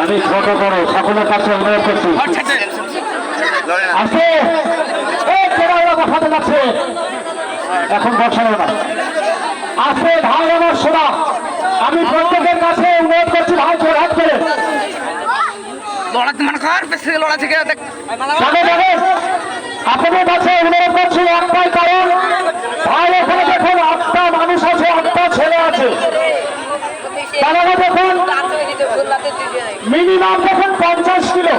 আমি ছোট বড় সকলের কাছে অনুরোধ করছি আসে বসাতে যাচ্ছে এখন বসানো না আসে ভাই আমার সোনা আমি প্রত্যেকের কাছে অনুরোধ করছি ভাই জোর হাত করে আপনাদের কাছে অনুরোধ করছি একটাই কারণ ভাই এখানে দেখুন 8টা মানুষ আছে 8টা ছেলে আছে তারা দেখুন মিনিমাম দেখুন 50 কিলো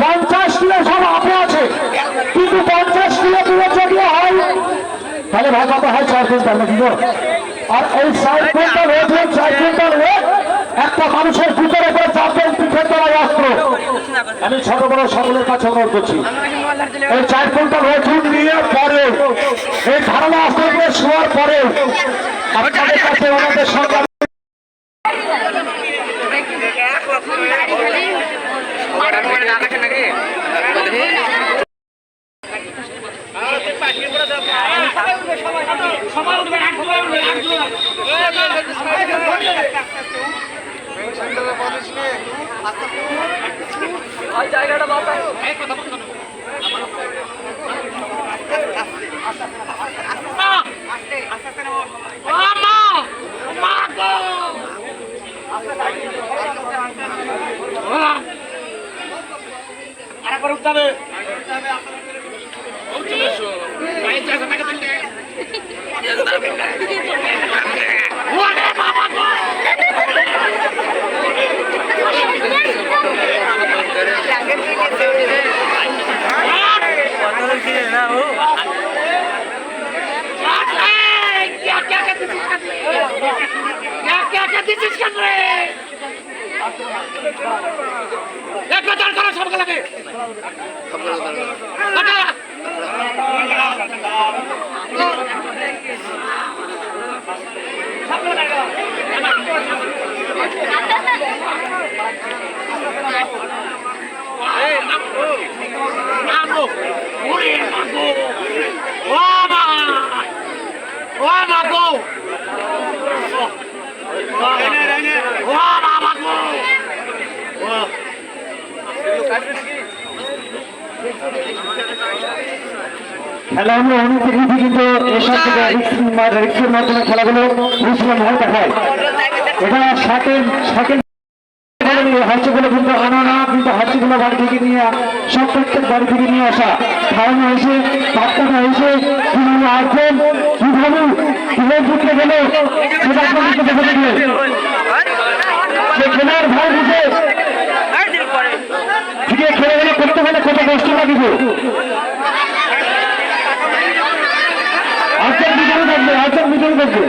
50 কিলো সব আপে আছে কিন্তু 50 কিলো দিয়ে যদি হয় তাহলে ভাই কত হয় 4 কুইন্টাল নাকি আর এই 4 কুইন্টাল ওজন 4 কুইন্টাল ওয়েট একটা মানুষের বুকের উপরে চাপেন পিঠের তলায় অস্ত্র আমি ছোট বড় সকলের কাছে অনুরোধ করছি এই 4 কুইন্টাল ওজন নিয়ে পরে এই ধারণা অস্ত্র উপরে শোয়ার পরে আপনাদের কাছে ওনাদের সঙ্গে খেলাগুলো অনেক দেখেছি কিন্তু এসব থেকে রিক্সের মাধ্যমে খেলাগুলো বুঝলাম ভালো দেখায় এটা সেকেন্ড হাঁচিগুলো কিন্তু আনা না কিন্তু হাঁচিগুলো বাড়ি থেকে নিয়ে সব প্রত্যেক বাড়ি থেকে নিয়ে আসা খাওয়ানো হয়েছে বাচ্চাটা হয়েছে কিভাবে আসবেন কিভাবে কিভাবে বুঝতে গেলে সেটা আপনাদেরকে দেখে দিলেন সে খেলার ভাই বুঝে ফিরে খেলে গেলে করতে গেলে কত কষ্ট লাগবে আজকের ভিতরে দেখবে আজকের ভিতরে দেখবে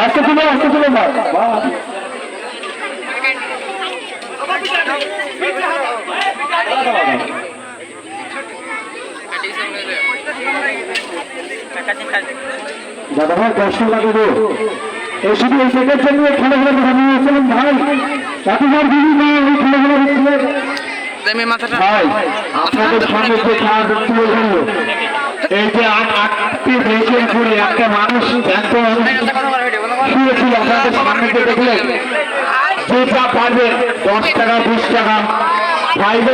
আজকে তুলো না দাদা ভাই কষ্ট লাগবে এই শুধু এই সেকেন্ড নিয়ে খেলাগুলো নিয়েছিলেন ভাই এতবার দিদি না এই খেলাগুলো ভাই আপনাদের সামনে যে খেলা দেখতে হলো এই যে 8টি ভেহিকেল করে একটা মানুষ একদম শুয়েছিল আপনাদের সামনে দেখলেন যেটা পারবে 10 টাকা 20 টাকা পাইব